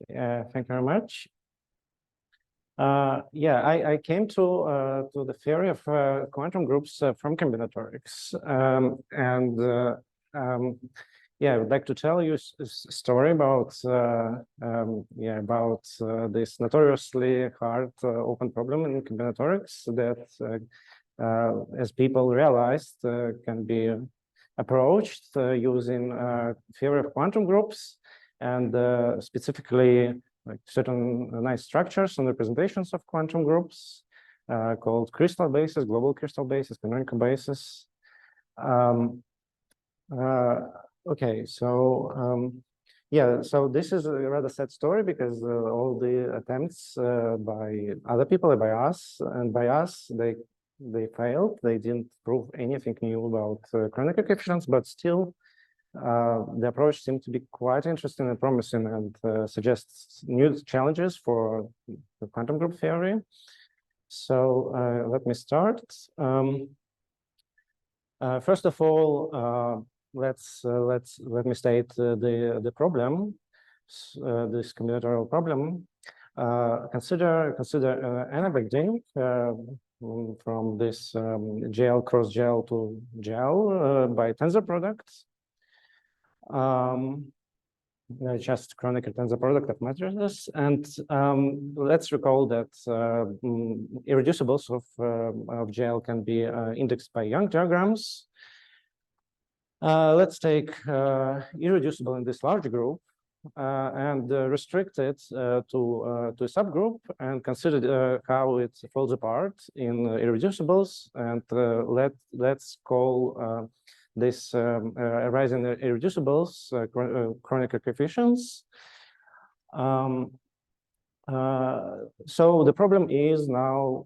Thank you very much. Yeah, I came to the theory of quantum groups from combinatorics, yeah, I would like to tell you a story about this notoriously hard open problem in combinatorics that, as people realized, can be approached using theory of quantum groups, and specifically like certain nice structures and representations of quantum groups called crystal bases, global crystal bases, canonical bases. Okay, so yeah, so this is a rather sad story because all the attempts by other people, by us, they failed. They didn't prove anything new about Kronecker coefficients, but still the approach seemed to be quite interesting and promising, and suggests new challenges for the quantum group theory. So let me start. First of all, let me state the problem, this combinatorial problem. Consider an algebraic from this gel cross gel to gel by tensor products. Just Kronecker tensor product of matrices, and let's recall that irreducibles of gel can be indexed by Young diagrams. Let's take irreducible in this large group and restrict it to a subgroup, and consider how it falls apart in irreducibles, and let's call this arising irreducibles Kronecker coefficients. So the problem is now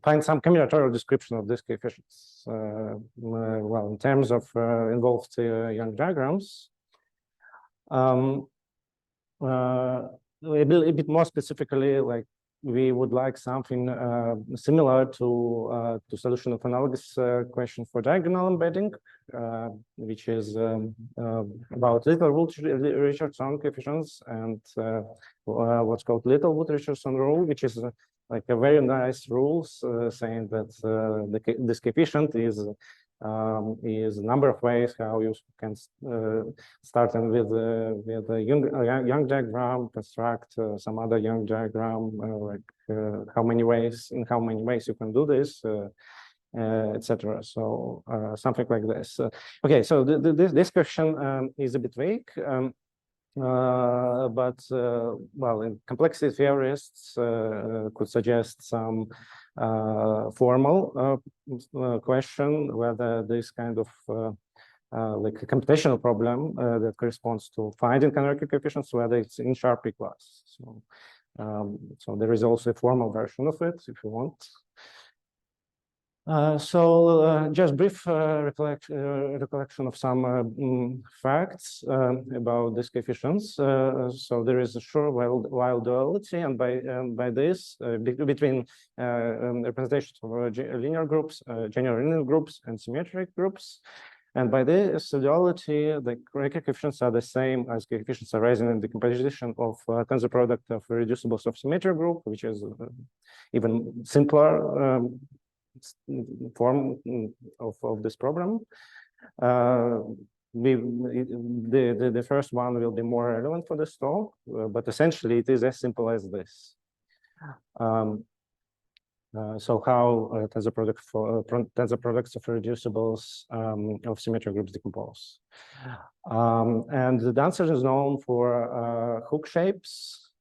find some combinatorial description of these coefficients. Well, in terms of involved Young diagrams, a bit more specifically, like we would like something similar to solution of analogous question for diagonal embedding, which is about Littlewood-Richardson coefficients and what's called Littlewood-Richardson rule, which is like a very nice rules saying that this coefficient is a number of ways how you can start with a Young diagram, construct some other Young diagram, like in how many ways you can do this, etc. So something like this. Okay, so this question is a bit vague. But well, in complexity theorists could suggest some formal question whether this kind of like a computational problem that corresponds to finding canonical coefficients, whether it's in sharp P class. So, so there is also a formal version of it if you want. Just brief recollection of some facts about these coefficients. So there is a sure wild duality, and by this between representations of linear groups, general linear groups, and symmetric groups. And by this duality, the Kronecker coefficients are the same as coefficients arising in the decomposition of tensor product of reducibles of symmetric group, which is even simpler form of this problem. The first one will be more relevant for this talk, but essentially it is as simple as this. So how tensor products of reducibles of symmetric groups decompose. And the answer is known for hook shapes.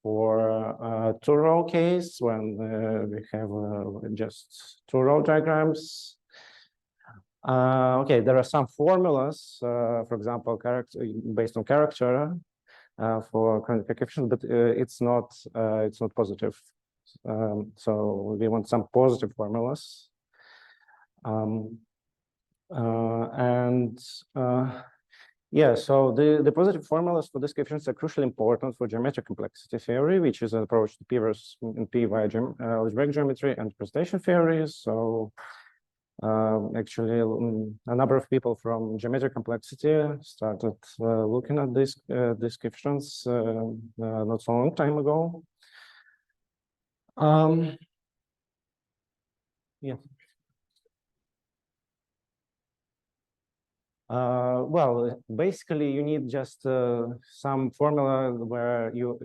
For two-row case, when we have just two-row diagrams. Okay, there are some formulas, for example, based on character for Kronecker coefficient, but it's not positive. So we want some positive formulas, yeah, so the positive formulas for these coefficients are crucially important for geometric complexity theory, which is an approach to P versus P via algebraic geometry and representation theories. So Actually, a number of people from geometric complexity started looking at these coefficients not so long time ago. Yeah. Well, basically, you need just some formula where you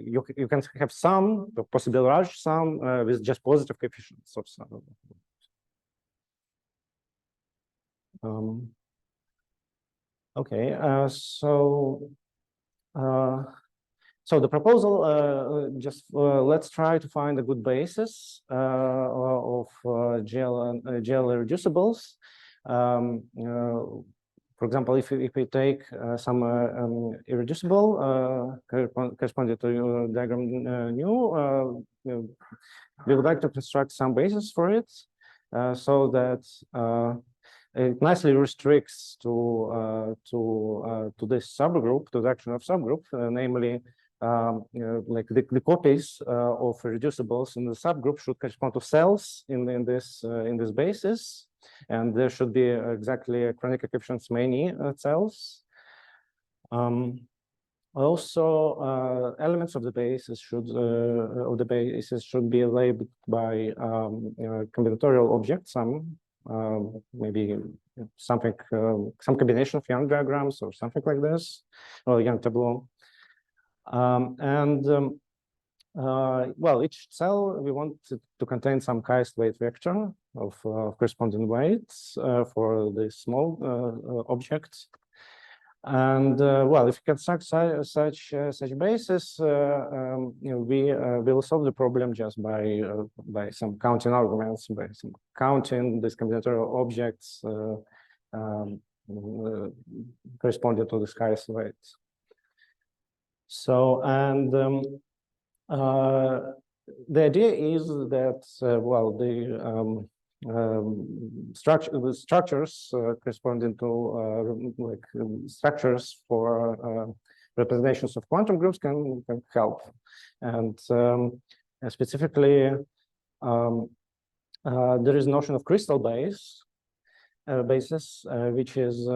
can have some, possibly large sum, with just positive coefficients of some. Okay, so the proposal, just let's try to find a good basis of GL irreducibles. For example, if we take some irreducible corresponding to diagram new, we would like to construct some basis for it so that it nicely restricts to this subgroup, to the action of subgroup, namely like the copies of irreducibles in the subgroup should correspond to cells in this basis, and there should be exactly Kronecker coefficients many cells. Also, elements of the basis should be labeled by combinatorial objects. Maybe something, some combination of Young diagrams or something like this, or Young tableau. Well, each cell we want to contain some highest weight vector of corresponding weights for the small objects. And well, if you construct such basis, we will solve the problem just by some counting arguments, by some counting these combinatorial objects corresponding to this highest weight. So, and the idea is that well, the structures corresponding to like structures for representations of quantum groups can help, and specifically there is notion of crystal basis, which is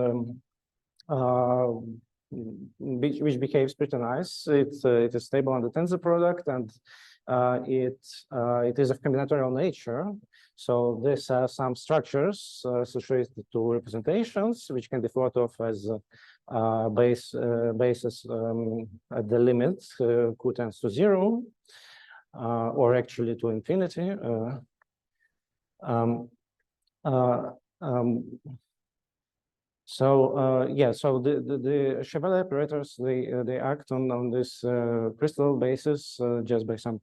which behaves pretty nice. It is stable on the tensor product, and it is of combinatorial nature. So these are some structures associated to representations, which can be thought of as bases at the limit q tends to 0, or actually to infinity. Yeah, so the Chevalier operators they act on this crystal basis just by some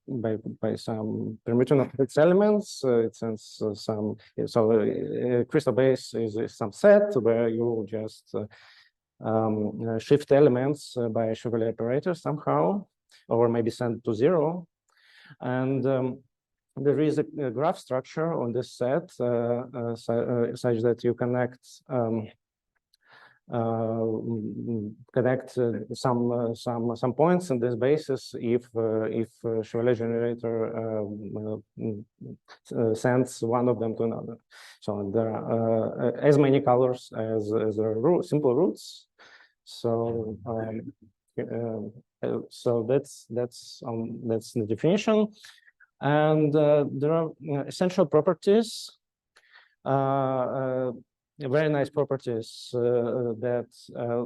permutation of its elements. It sends some crystal base is some set where you just shift elements by Chevalier operator somehow, or maybe send to 0, and there is a graph structure on this set such that you connect some points in this basis if Chevalier generator sends one of them to another. So there are as many colors as there are simple roots. So so that's the definition, and there are essential properties. Very nice properties that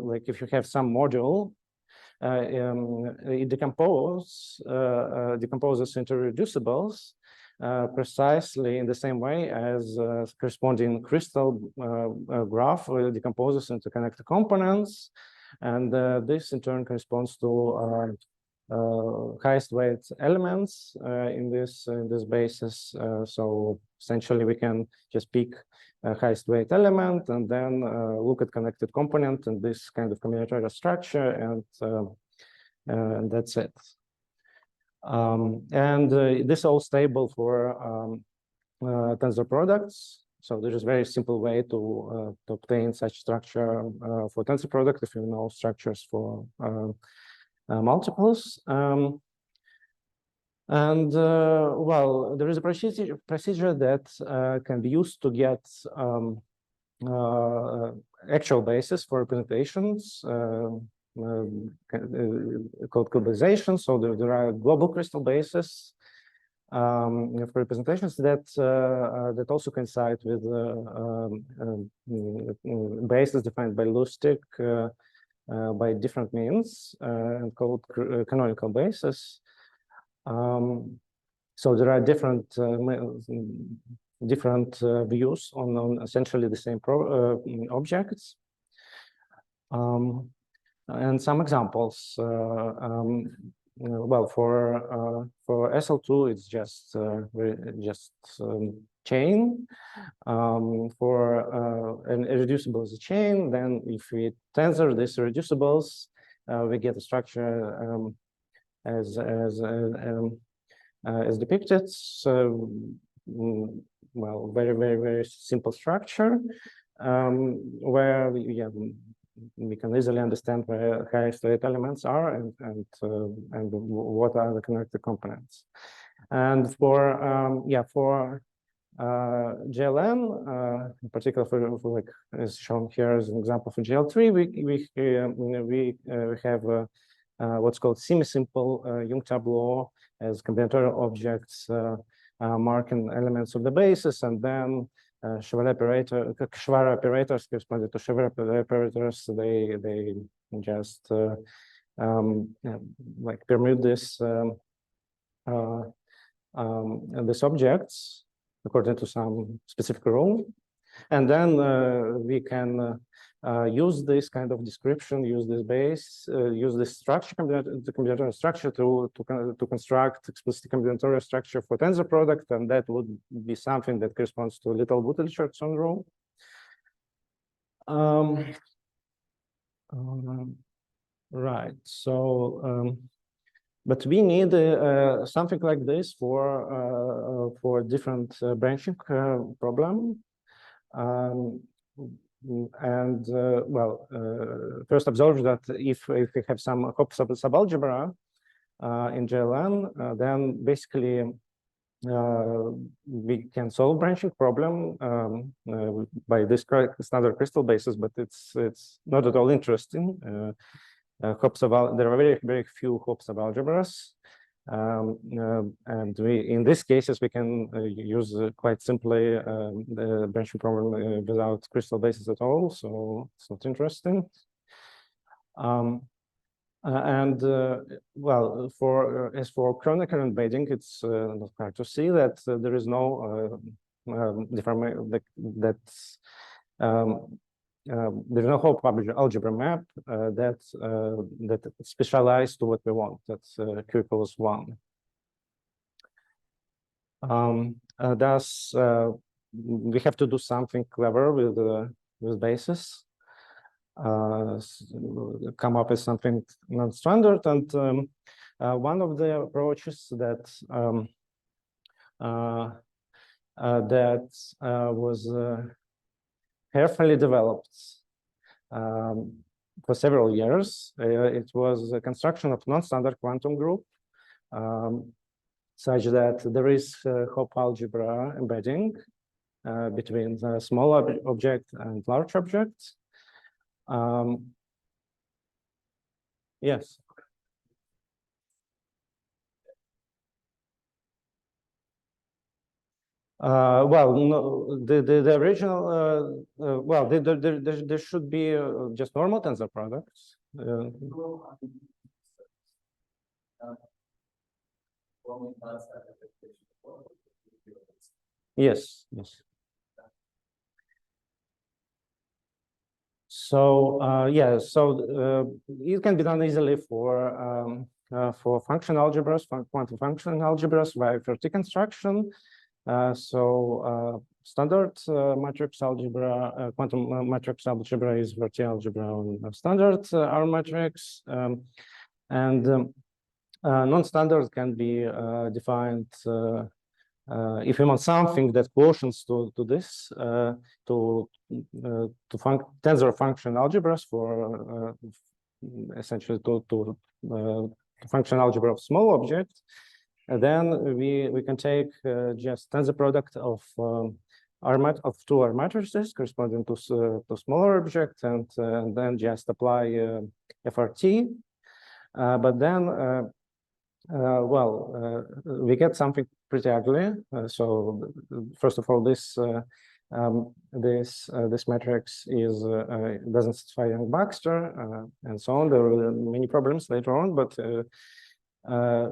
like if you have some module, it decomposes into irreducibles precisely in the same way as corresponding crystal graph decomposes into connected components, and this in turn corresponds to highest weight elements in this basis. So essentially we can just pick a highest weight element and then look at connected component and this kind of combinatorial structure, and that's it. And this is all stable for tensor products. So there is a very simple way to obtain such structure for tensor product if you know structures for multiples. And well, there is a procedure that can be used to get actual basis for representations called globalization. So there are global crystal bases for representations that that also coincide with bases defined by Lustig by different means and called canonical bases. So there are different views on essentially the same objects. And some examples. Well, for SL2, it's just chain. For an irreducible is a chain. Then, if we tensor these irreducibles, we get a structure as depicted. So, well, very simple structure where we can easily understand where highest rate elements are and what are the connected components. And for GLN, in particular for like as shown here as an example for GL3, we have what's called semi-simple Jung tableau as combinatorial objects marking elements of the basis, and then Schwarz operators corresponding to Schwarz operators. They just like permute this these objects according to some specific rule, and then we can use this kind of description, use this base, use this structure, the combinatorial structure to construct explicit combinatorial structure for tensor product, and that would be something that corresponds to Littlewood-Richardson rule. Right. So, but we need something like this for different branching problem. And well, first observe that if we have some Hopf subalgebra in GLN, then basically we can solve branching problem by this standard crystal basis, but it's not at all interesting. There are very few Hopf subalgebras. And in these cases, we can use quite simply the branching problem without crystal basis at all. So it's not interesting. Well, as for Kronecker embedding, it's not hard to see that there is no there's no Hopf algebra map that specialized to what we want. That's Q equals 1. Thus, we have to do something clever with basis. Come up with something non-standard, and one of the approaches that was carefully developed for several years. It was a construction of non-standard quantum group, such that there is Hopf algebra embedding between the small object and large object. Yes. Well, no, the original, well, there should be just normal tensor products. Yes. So yeah, so it can be done easily for function algebras, quantum function algebras via FRT construction. Standard matrix algebra, quantum matrix algebra is FRT algebra on standard R matrix, and non-standard can be defined if you want something that quotients to this tensor function algebras for essentially to function algebra of small objects. And then we can take just tensor product of of two R matrices corresponding to smaller objects, and then just apply FRT. But then, we get something pretty ugly. So first of all, this matrix is doesn't satisfy Young-Baxter and so on. There were many problems later on, but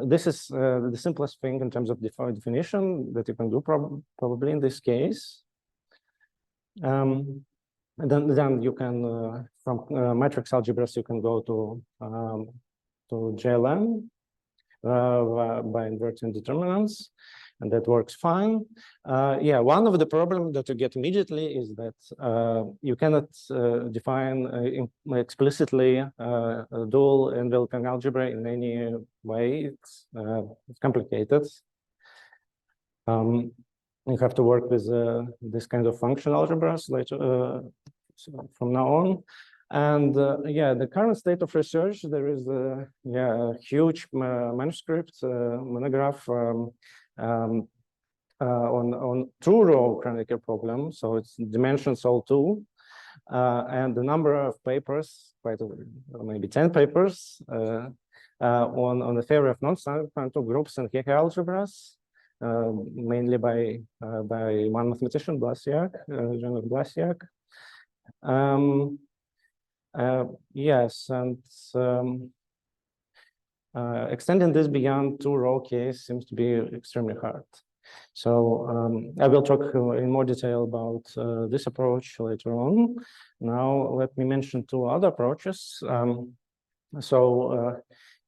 this is the simplest thing in terms of definition that you can do probably in this case. And then you can from matrix algebras you can go to JLM by inverting determinants, and that works fine. Yeah, one of the problems that you get immediately is that you cannot define explicitly dual enveloping algebra in any way. It's complicated. You have to work with this kind of function algebras later from now on. And yeah, the current state of research, there is a huge manuscript monograph on two-row Kronecker problem. So it's dimensions all two, and the number of papers, maybe 10 papers on the theory of nonstandard quantum groups and Hecke algebras. Mainly by one mathematician, Blasiak, John Blasiak. Yes, and extending this beyond two-row case seems to be extremely hard. So I will talk in more detail about this approach later on. Now let me mention two other approaches.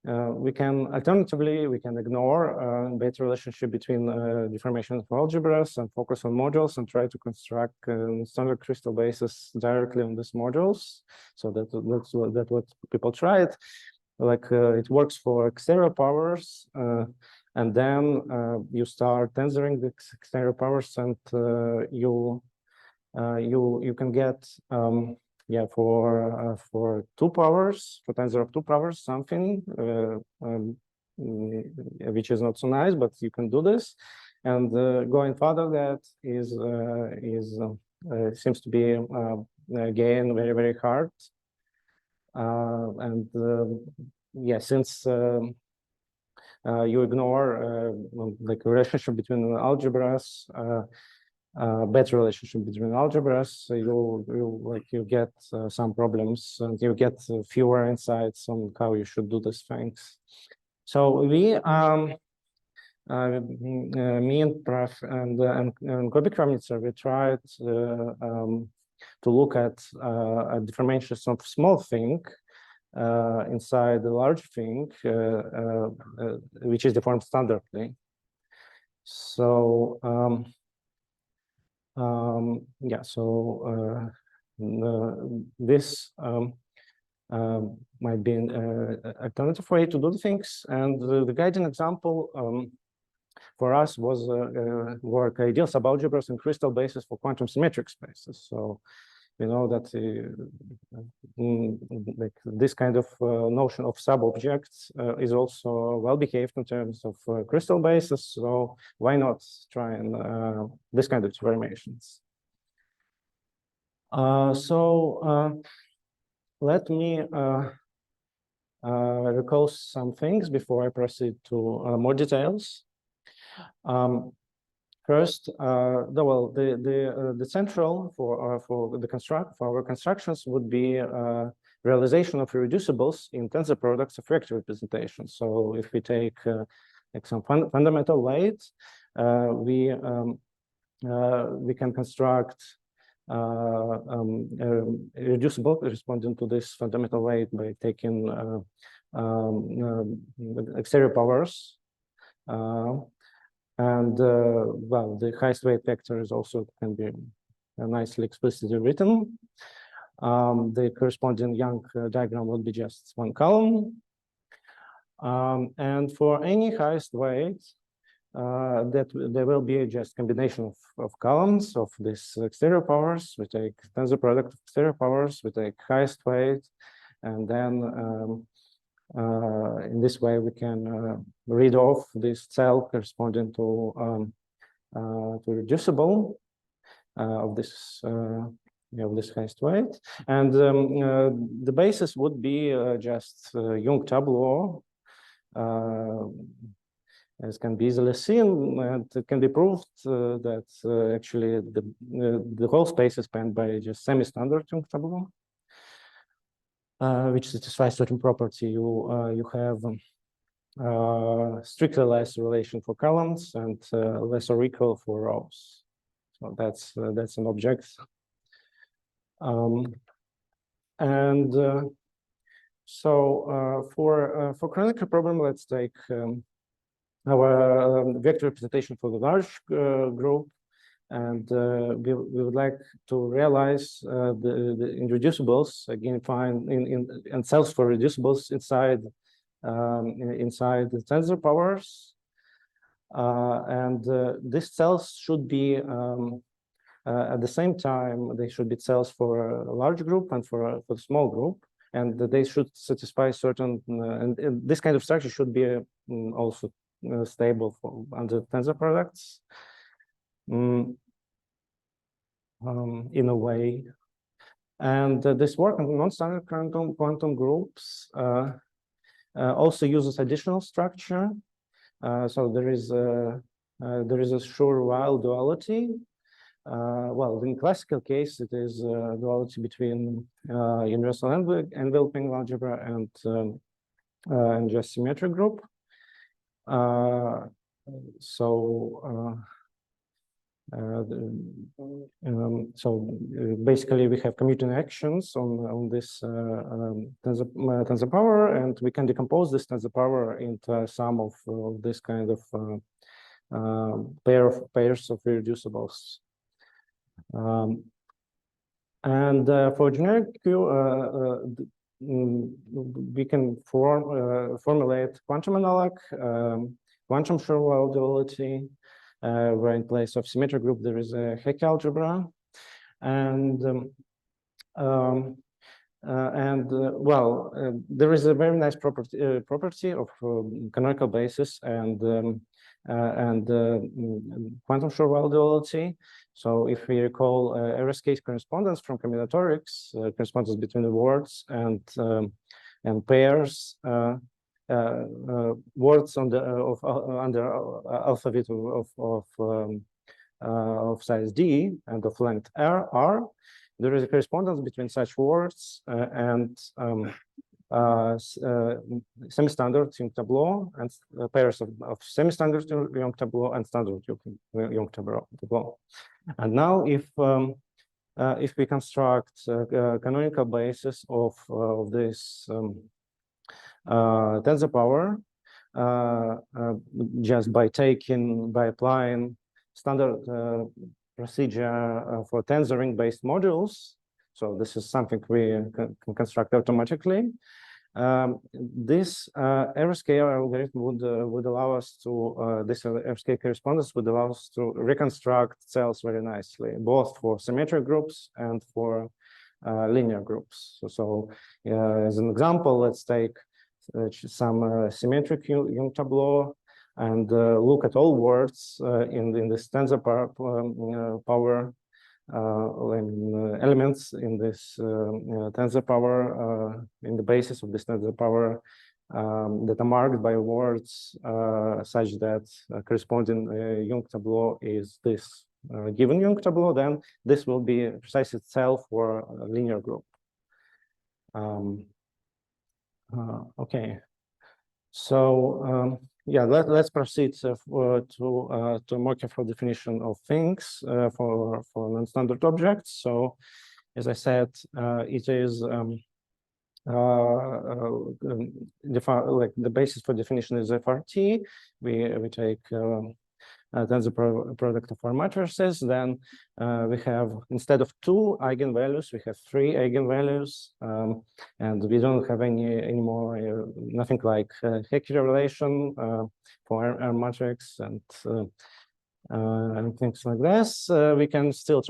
We can alternatively ignore beta relationship between deformation of algebras and focus on modules and try to construct standard crystal bases directly on these modules. So that's what people tried. Like it works for exterior powers, and then you start tensoring the exterior powers, and you can get for 2 powers, for tensor of 2 powers, something which is not so nice, but you can do this. And going further, that seems to be again very hard. Since you ignore like relationship between algebras. Better relationship between algebras, you get some problems, and you get fewer insights on how you should do these things. So we, me and Prof. and Kronecker, we tried to look at deformations of small thing inside the large thing, which is deformed standardly. So this might be an alternative way to do things. And the guiding example for us was work ideal subalgebras and crystal bases for quantum symmetric spaces. So we know that like this kind of notion of sub-objects is also well behaved in terms of crystal bases. So why not try and this kind of deformations? Let me recall some things before I proceed to more details. First, the central for our constructions would be realization of irreducibles in tensor products of vector representation. So if we take like some fundamental weight, we can construct irreducible corresponding to this fundamental weight by taking exterior powers. And the highest weight vector is also can be nicely explicitly written. The corresponding Young diagram would be just one column. And for any highest weight, that there will be just combination of columns of these exterior powers. We take tensor product of exterior powers, we take highest weight, and then In this way, we can read off this cell corresponding to reducible of this highest weight, and the basis would be just Young tableau, as can be easily seen, and it can be proved that actually the whole space is spanned by just semi-standard Young tableau, which satisfies certain property. You have strictly less relation for columns and less or equal for rows. So that's an object. For Kronecker problem, let's take our vector representation for the large group, and we would like to realize the irreducibles, again find and cells for reducibles inside the tensor powers, and these cells should be at the same time, they should be cells for a large group and for a small group, and they should satisfy certain, and this kind of structure should be also stable under tensor products in a way. And this work on non-standard quantum groups also uses additional structure. So there is a sure while duality. Well, in classical case, it is a duality between universal enveloping algebra and just symmetric group. Basically, we have commuting actions on this tensor power, and we can decompose this tensor power into some of this kind of pairs of irreducibles. For generic Q, we can formulate quantum analog, quantum Schur duality, where in place of symmetric group there is a Hecke algebra, and there is a very nice property of canonical basis and quantum Schur duality. So if we recall RSK correspondence from combinatorics, correspondence between the words and pairs, words on the under alphabet of size d and of length r, there is a correspondence between such words and semi-standard Young tableau and pairs of semi-standard Young tableau and standard Young tableau. And now, if we construct a canonical basis of this tensor power, just by applying standard procedure for tensoring based modules, so this is something we can construct automatically. This RSK algorithm would allow us to this RSK correspondence would allow us to reconstruct cells very nicely, both for symmetric groups and for linear groups. So as an example, let's take some symmetric Young tableau and look at all words in this tensor power elements in this tensor power in the basis of this tensor power that are marked by words such that corresponding Young tableau is this given Young tableau, then this will be precise itself for a linear group. Okay, so yeah, let's proceed to a more careful definition of things for non-standard objects. So, as I said, it is like the basis for definition is FRT. We take tensor product of our matrices. Then we have, instead of 2 eigenvalues, we have 3 eigenvalues, and we don't have anymore nothing like Hecke relation for our matrix and things like this. We can still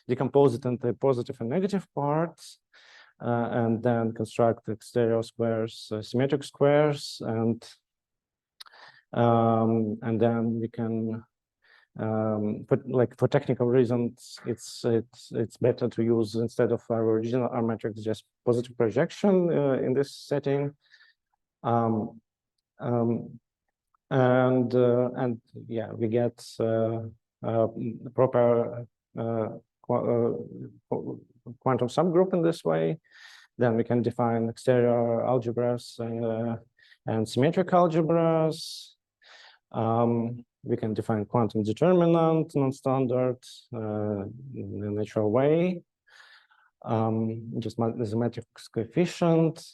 decompose it into positive and negative parts. and then construct exterior squares, symmetric squares, and then we can, but like for technical reasons, it's better to use, instead of our original R matrix, just positive projection in this setting. And yeah, we get proper quantum subgroup in this way. Then we can define exterior algebras and symmetric algebras. We can define quantum determinant, non-standard, in a natural way, just the matrix coefficient,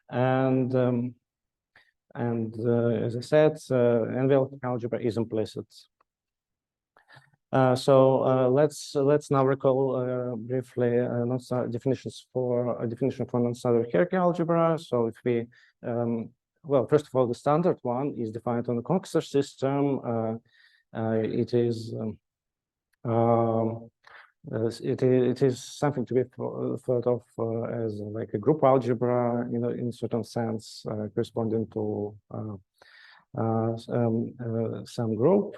and as I said, enveloping algebra is implicit. So let's now recall briefly definitions for a definition for non-standard Hecke algebra. So if we well, first of all, the standard one is defined on the Kronecker system. It is something to be thought of as like a group algebra, you know, in certain sense, corresponding to some group.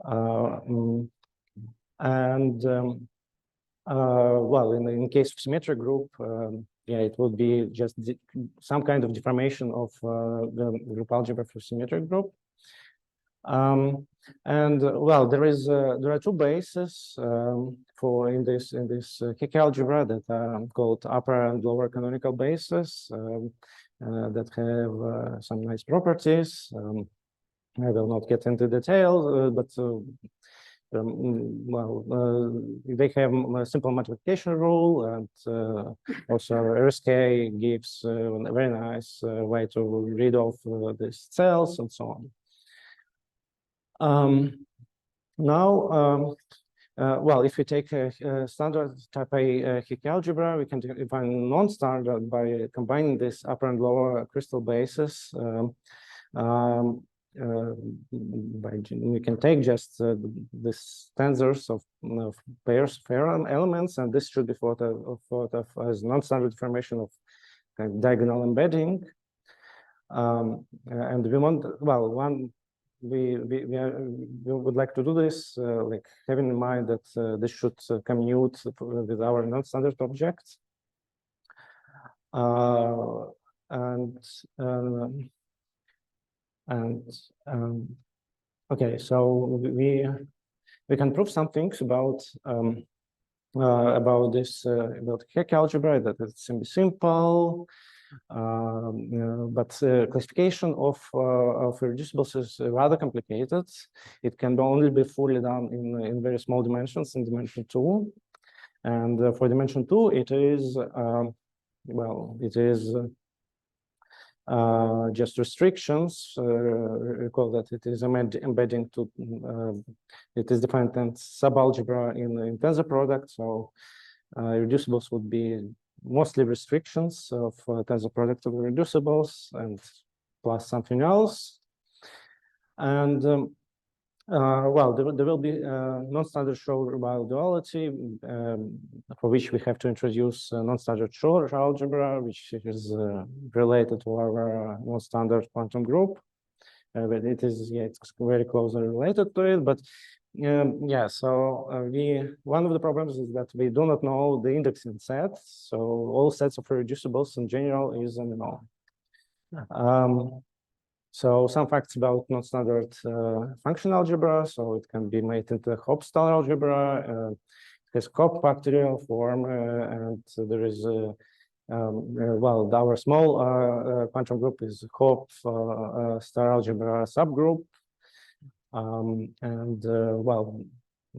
Well, in case of symmetric group, yeah, it would be just some kind of deformation of the group algebra for symmetric group. Well, there are two bases for in this Hecke algebra that are called upper and lower canonical bases that have some nice properties. I will not get into detail, but well, they have a simple multiplication rule, and also RSK gives a very nice way to read off these cells and so on. Now, well, if we take a standard type A Hecke algebra, we can define non-standard by combining this upper and lower crystal bases. We can take just this tensors of pairs of elements, and this should be thought of as non-standard deformation of kind of diagonal embedding. And we want, well, we would like to do this, like having in mind that this should commute with our non-standard objects. Okay, so we can prove some things about this about Hecke algebra, that it's simple, but classification of irreducibles is rather complicated. It can only be fully done in very small dimensions, in dimension 2, and for dimension 2 it is well, it is just restrictions. Recall that it is embedding to it is defined as subalgebra in tensor product, so irreducibles would be mostly restrictions of tensor product of irreducibles and plus something else. And well, there will be non-standard Schur-Weil duality, for which we have to introduce non-standard Schur algebra, which is related to our non-standard quantum group. But it is, yeah, it's very closely related to it. But yeah, so one of the problems is that we do not know the indexing set. So all sets of irreducibles in general is unknown. So some facts about non-standard function algebra. So it can be made into Hopf algebra. It has Hopf factorial form, and there is well, our small quantum group is Hopf star algebra subgroup, and well,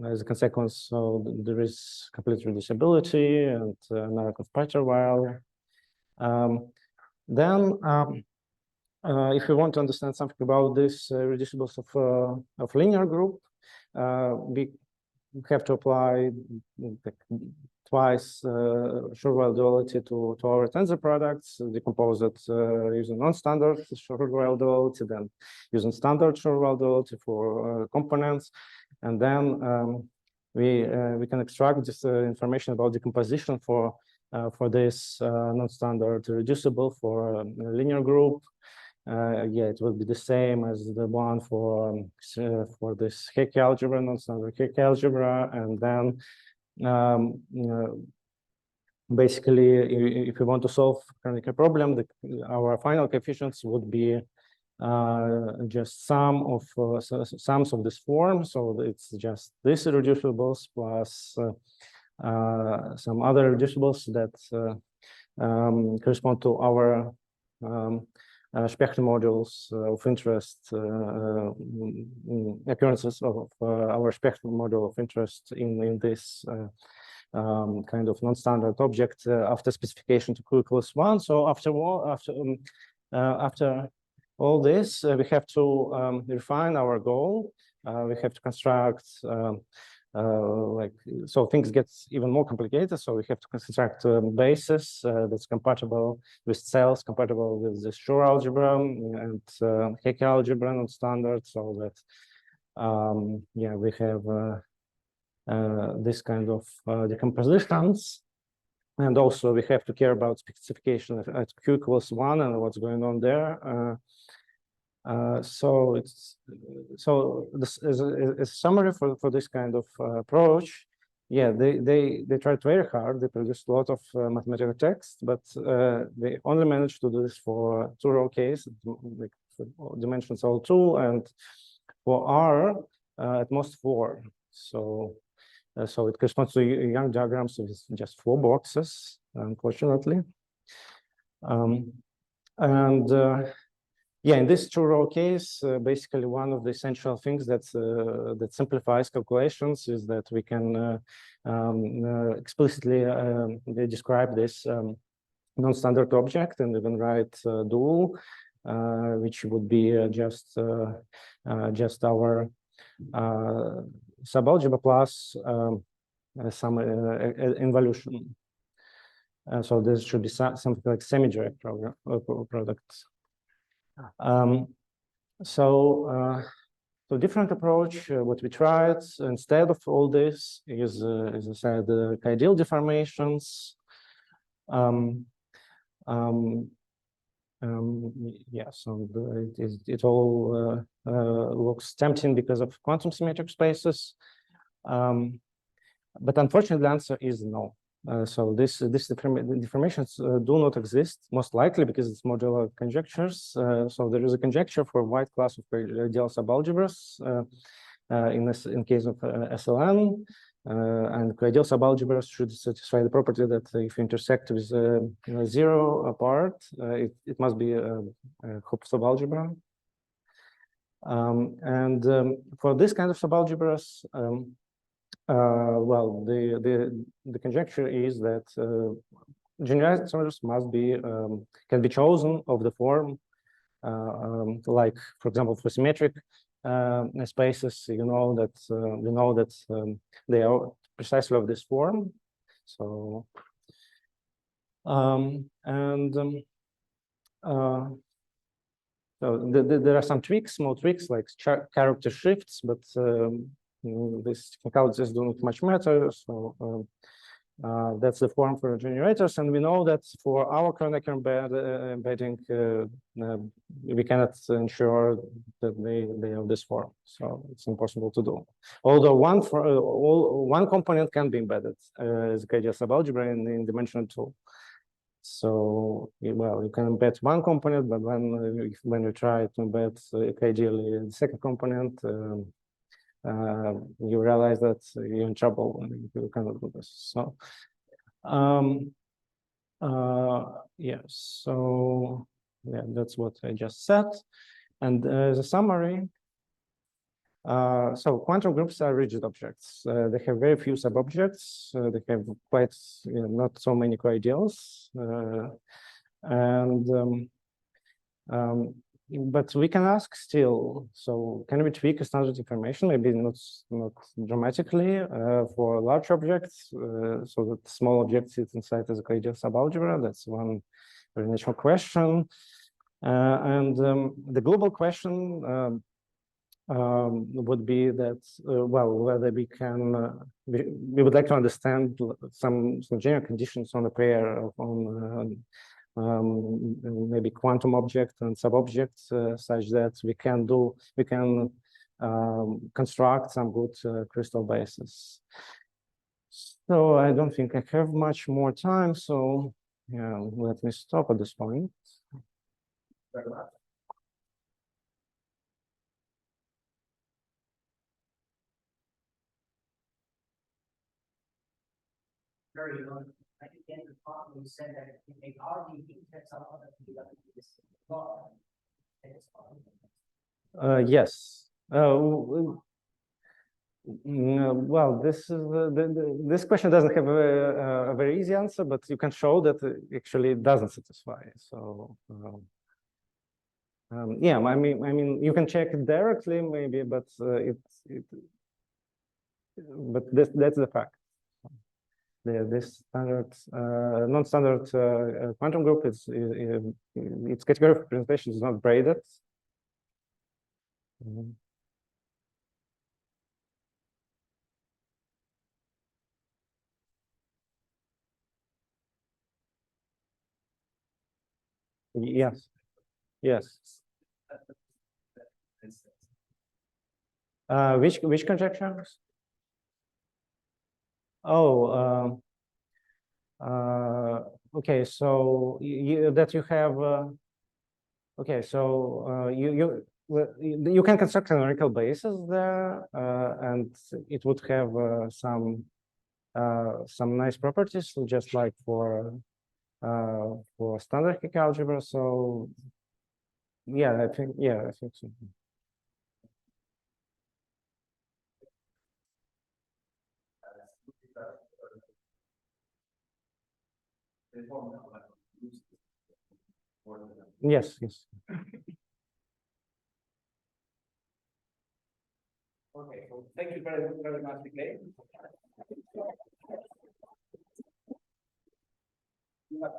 as a consequence, so there is complete reducibility and narrative While then. If you want to understand something about this reducibles of linear group, we have to apply twice Schur-Weil duality to our tensor products, decompose it using non-standard Schur-Weil duality, then using standard Schur-Weil duality for components, and then we can extract this information about decomposition for for this non-standard irreducible for a linear group. Yeah, it will be the same as the one for this Hecke algebra, non-standard Hecke algebra, and then basically, if we want to solve Kronecker problem, our final coefficients would be just sums of this form. So it's just this irreducibles plus some other irreducibles that correspond to our Specht modules of interest, occurrences of our Specht module of interest in this kind of non-standard object after specification to q equals 1. So after all this, we have to refine our goal. We have to construct so things get even more complicated. So we have to construct a basis that's compatible with cells, compatible with the Schur algebra and Hecke algebra non-standard, so that yeah, we have this kind of decompositions. And also we have to care about specification at q equals 1 and what's going on there. So this is a summary for this kind of approach. Yeah, they tried very hard. They produced a lot of mathematical text, but they only managed to do this for 2-row case, like dimensions all 2, and for R at most 4. So it corresponds to Young diagrams with just 4 boxes, unfortunately. Yeah, in this 2-row case, basically one of the essential things that simplifies calculations is that we can explicitly describe this non-standard object and even write dual, which would be just our subalgebra plus some involution. So this should be something like semi-direct products. So different approach. What we tried instead of all this is, as I said, ideal deformations. Yeah, so it all looks tempting because of quantum symmetric spaces, but unfortunately, the answer is no. So this deformations do not exist, most likely because it's modular conjectures. So there is a conjecture for a wide class of ideal subalgebras in case of SLN, and ideal subalgebras should satisfy the property that if you intersect with 0 apart, it must be a Hopf subalgebra. For this kind of subalgebras, well, the conjecture is that generators must be can be chosen of the form, like for example for symmetric spaces. We know that they are precisely of this form. So so there are some tweaks, small tweaks like character shifts, but these technicalities do not much matter. So that's the form for generators, and we know that for our Kronecker embedding, we cannot ensure that they have this form. So it's impossible to do. Although one component can be embedded as a subalgebra in dimension 2. So well, you can embed one component, but when you try to embed ideally the second component, you realize that you're in trouble when you cannot do this. So yes, so yeah, that's what I just said. And as a summary, so quantum groups are rigid objects. They have very few subobjects. They have quite not so many co-ideals, but we can ask still. So can we tweak a standard information? Maybe not dramatically for large objects, so that small objects sit inside as a co-ideal subalgebra. That's one very natural question. And the global question. would be that, well, whether we can, we would like to understand some general conditions on a pair of maybe quantum objects and sub-objects, such that we can construct some good crystal bases. So I don't think I have much more time, so yeah, let me stop at this point. Very much. Very good. I think in the talk we said that if they are the index of other people, this law. Yes. Well, this question doesn't have a very easy answer, but you can show that actually it doesn't satisfy. So yeah, I mean, you can check it directly, maybe, but that's the fact. This standard, non-standard quantum group its category of representation is not braided. Yes. Yes. Which conjectures? Oh, okay. So you have. Okay, so you can construct numerical bases there, and it would have some nice properties, just like for standard Hecke algebra. So yeah, I think so. Yes, yes. Okay, so thank you very much again. You have